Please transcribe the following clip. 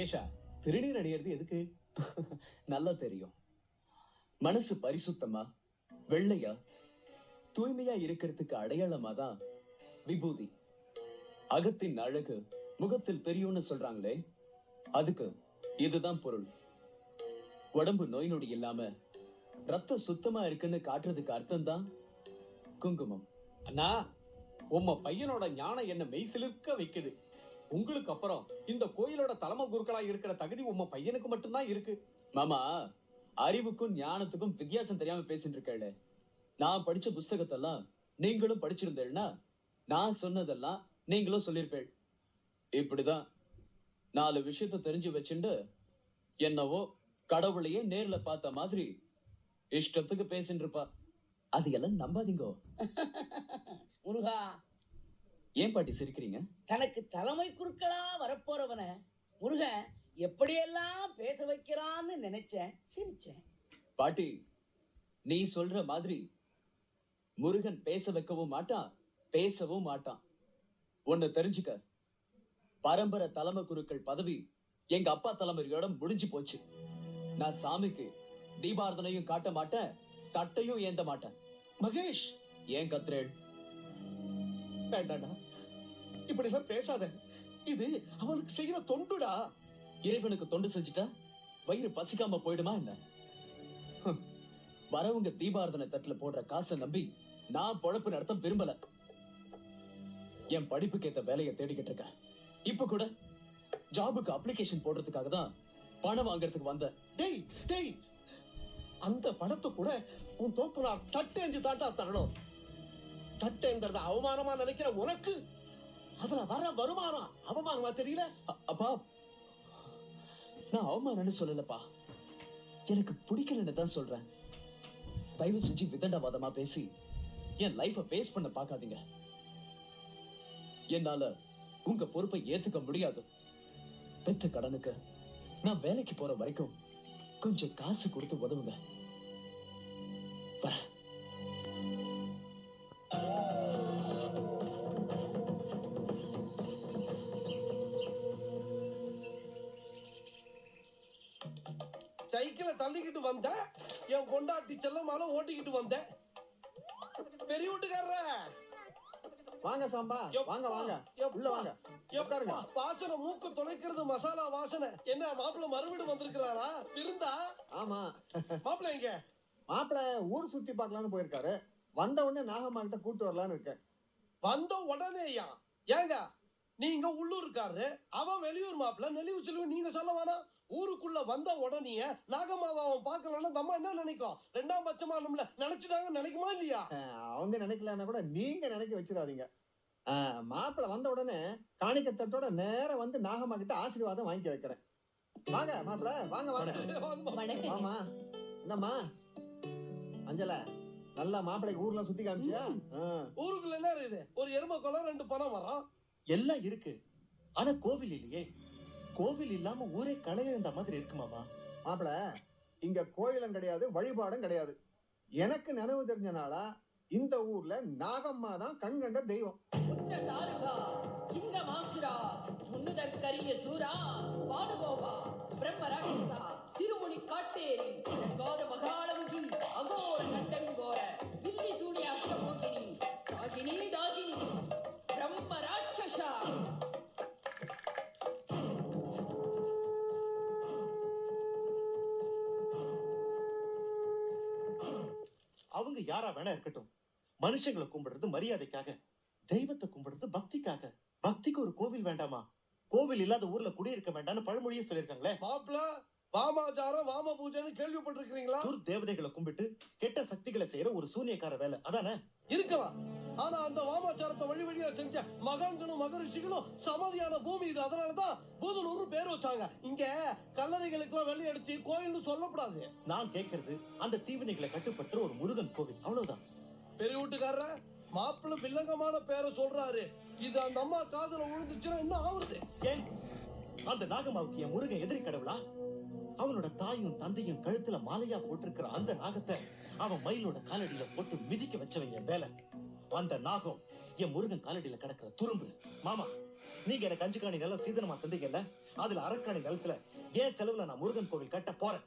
ஏஷா, திருநீர் அணியறது எதுக்கு? நல்லா தெரியும். மனசு பரிசுத்தமா வெள்ளையா தூய்மையா இருக்கிறதுக்கு அடையாளமா தான் விபூதி. அகத்தின் அழகு முகத்தில் தெரியும்னு சொல்றாங்களே, அதுக்கு இதுதான் பொருள். உடம்பு நோய் நொடி இல்லாம ரத்தம் சுத்தமா இருக்குன்னு காட்டுறதுக்கு அர்த்தம் தான் குங்குமம். அண்ணா, உம்ம பையனோட ஞானம் என்ன மெய்சிலிர்க்க வைக்குது. உங்களுக்கு அப்புறம் இந்த கோயிலோட தலைமை குருக்களா இருக்கிற தகுதி உம்ம பையனுக்கு மட்டும்தான் இருக்கு. மாமா, அறிவுக்கும் ஞானத்துக்கும் வித்தியாசம் தெரியாம பேசிட்டு இருக்கேளே. நான் படிச்ச புஸ்தகத்தெல்லாம் நீங்களும் படிச்சிருந்தேன்னா நான் சொன்னதெல்லாம் நீங்களும் சொல்லிருப்பேள். இப்படிதான் 4 விஷயத்த தெரிஞ்சு வச்சுண்டு என்னவோ கடவுளையே நேர்ல பார்த்த மாதிரி இஷ்டத்துக்கு பேசிட்டு இருப்பா. அது எல்லாம் நம்பாதீங்கோ. முருகா, ஏன் பாட்டி சிரிக்கிறீங்க? தனக்கு தலைமை குருக்களா வரப்போறவன முருகன் எப்படியெல்லாம் பேச வைக்கிறான்னு நினைச்சேன், சிரிச்சேன். பாட்டி, நீ சொல்ற மாதிரி முருகன் பேச வைக்கவும் மாட்டான், பேசவும் மாட்டான். ஒன்னு தெரிஞ்சுக்க, பரம்பரை தலைமை குருக்கள் பதவி எங்க அப்பா தலைமுறையோட முடிஞ்சு போச்சு. நான் சாமிக்கு தீபாரதனையும் காட்ட மாட்டேன், தட்டையும் ஏந்த மாட்டேன். மகேஷ், ஏன் கத்ரேள்? வேண்டாடா, இப்படி எல்லாம் பேசாத. இது அவனுக்கு செய்யற தொண்டுடா. இறைவனுக்கு தொண்டு செஞ்சுட்டா வயிறு பசிக்காம போயிடுமா என்ன? வரவங்க தீபாரதனை தட்டுல போடுற காசை நம்பி நான் பொழப்பு நடத்த விரும்பல. என் படிப்புக்கு ஏத்த வேலையை தேடிக்கிட்டு இருக்கேன். இப்ப கூட ஜாபுக்கு அப்ளிகேஷன் போடுறதுக்காக தான் பணம் வாங்குறதுக்கு வந்த. டேய் டேய், அந்த பணத்தை கூட உன் தோப்புனார் தட்டேந்தி தாட்டா தரணும். தட்டேங்கிறத அவமானமா நினைக்கிற உனக்கு அதுல வர வருமானம் அவமானமா தெரியல? அப்பா, நான் அவமானம்னு சொல்லலப்பா, எனக்கு பிடிக்கலன்னு தான் சொல்றேன். தயவு செஞ்சு விதண்டாவாதமா பேசி என் லைஃப வேஸ்ட் பண்ண பார்க்காதீங்க. என்னால உங்க பொறுப்பை ஏத்துக்க முடியாது. பெத்த கடனுக்கு நான் வேலைக்கு போற வரைக்கும் கொஞ்சம் காசு கொடுத்து உதவுங்க. வரேன். சைக்கிளை தள்ளிக்கிட்டு வந்த என் கொண்டாட்டி செல்லமால ஓட்டிக்கிட்டு வந்த. பெரிய வீட்டுக்காரர வாங்க சாம்பா, வாங்க வாங்க, உள்ள வாங்க, உட்காருங்க. வாசனை மூக்கு துளைக்கிறது, மசாலா வாசனை. என்ன மாப்பிள்ள மறுபடியும் வந்திருக்கிறாரா? இருந்தா? ஆமா, மாப்பிள்ள எங்க? மாப்பிள்ள ஊர் சுத்தி பார்க்கலான்னு போயிருக்காரு. வந்த உடனே நாகம்மா கிட்ட கூட்டு வரலான்னு இருக்கேன். வந்த உடனேயா? ஏங்க, நீங்க உள்ளூர்காரரு, அவன் வெளியூர் மாப்பிள்ள, நெளிவு செல்வி. நீங்க சொல்ல வேணாம். ஊருக்குள்ள வந்த உடனே நாகம்மாவை அவன் பார்க்கலன்னா நம்ம என்ன நினைக்கும்? 2ஆம் பட்சமா நம்மள நினைச்சுட்டாங்க, நினைக்குமா இல்லையா? அவங்க நினைக்கலன்னா கூட நீங்க நினைக்க வச்சிடாதீங்க. மாப்பிள்ள வந்த உடனே காணிக்க தட்டோட நேரம் வந்து நாகம்மா கிட்ட ஆசீர்வாதம் வாங்கி வைக்கிறேன். வாங்க மாப்பிள்ள, வாங்க வாங்க. ஆமா, என்னம்மா அஞ்சல, நல்லா மாப்பிள்ளைக்கு ஊர்ல சுத்தி காமிச்சியா? ஊருக்குள்ள என்ன இருக்குது? ஒரு எருமை குளம், 2 பனை மரம் எல்லாம் இருக்கு. ஆனா கோவில் இல்லையே. கோவில் இல்லாம ஊரே களையிழந்த மாதிரி இருக்குமாமா. மாப்பிள்ள, இங்க கோயிலும் கிடையாது, வழிபாடும் கிடையாது. எனக்கு நினைவு தெரிஞ்ச நாளா இந்த ஊர்ல நாகம்மா தான் கண் கண்ட தெய்வம். முன்னுதற்கரிய சூரா, பானுகோபா, பிரம்மராட்சசா, சிறுமுனி காட்டேரி, கோத மகாளமுகி, அகோர கண்டங்கோர, வில்லி சூனிய அஷ்டமோகினி, சாகினி டாகினி, பிரம்மராட்சசா. அவங்க யாரா வேணா இருக்கட்டும். மனுஷங்களை கும்பிடுறது மரியாதைக்காக, தெய்வத்தை கும்பிடுறது பக்திக்காக. பக்திக்கு ஒரு கோவில் வேண்டாமா? கோவில் இல்லாத ஊர்ல குடியிருக்க வேண்டாம்னு பழமொழியே சொல்லிருக்காங்களே. மாப்பிள்ள, வாமாச்சாரம் வாம பூஜைன்னு கேள்விப்பட்டிருக்கீங்களா? தேவதைகளை கும்பிட்டு கெட்ட சக்திகளை செய்யற ஒரு சூனியக்கார வேலை அதானே? இருக்கலாம். ஆனா அந்த வாமாச்சாரத்தை வழி வழியா செஞ்ச மகான்களும் மகரிஷிகளும் சமாதியான பூமி இது. அதனாலதான் பூதலூர் பேர் வச்சாங்க. இங்க கல்லறைகளுக்கு வெள்ளி அடிச்சு கோயில்னு சொல்லக்கூடாது. நான் கேட்கறது அந்த தீவினைகளை கட்டுப்படுத்துற ஒரு முருகன் கோவில், அவ்வளவுதான். பெரிய வீட்டுக்காரர, மாப்பிள்ள வில்லங்கமான பேரை சொல்றாரு. இது அந்த அம்மா காதுல விழுந்துச்சுன்னா என்ன ஆகுறது? ஏன் அந்த நாகமாவுக்கு என் முருகன் எதிரி கடவுளா? அவனோட தாயும் தந்தையும் கழுத்துல மாலையா போட்டிருக்கிற அந்த நாகத்தை அவன் மயிலோட காலடியில போட்டு மிதிக்க வச்சவங்க வேலை. அந்த நாகம் என் முருகன் காலடியில கிடக்கிற துரும்பு. மாமா, நீங்க எனக்கு 5 காணி நிலம் சீதனமா தந்தீங்கல்ல, அதுல அரக்காணி நிலத்துல ஏன் செலவுல நான் முருகன் கோவில் கட்ட போறேன்.